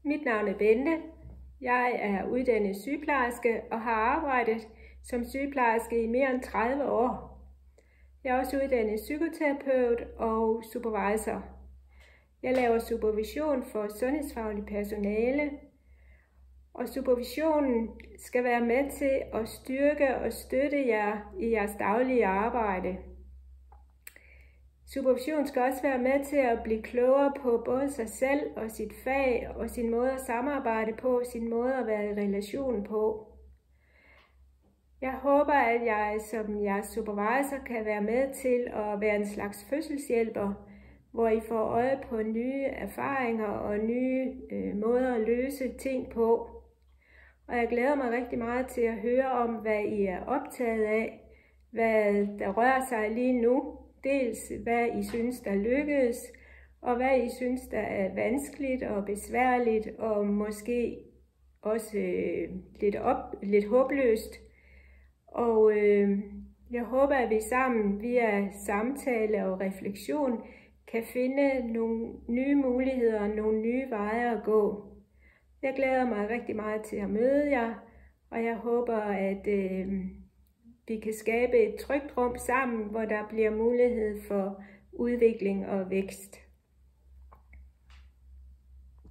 Mit navn er Bente. Jeg er uddannet sygeplejerske og har arbejdet som sygeplejerske i mere end 30 år. Jeg er også uddannet psykoterapeut og supervisor. Jeg laver supervision for sundhedsfagligt personale, og supervisionen skal være med til at styrke og støtte jer i jeres daglige arbejde. Supervision skal også være med til at blive klogere på både sig selv og sit fag og sin måde at samarbejde på, sin måde at være i relation på. Jeg håber, at jeg som jeres supervisor kan være med til at være en slags fødselshjælper, hvor I får øje på nye erfaringer og nye måder at løse ting på. Og jeg glæder mig rigtig meget til at høre om, hvad I er optaget af, hvad der rører sig lige nu. Dels hvad I synes, der lykkedes, og hvad I synes, der er vanskeligt og besværligt, og måske også lidt håbløst. Og jeg håber, at vi sammen via samtale og refleksion kan finde nogle nye muligheder og nogle nye veje at gå. Jeg glæder mig rigtig meget til at møde jer, og jeg håber, at vi kan skabe et trygt rum sammen, hvor der bliver mulighed for udvikling og vækst.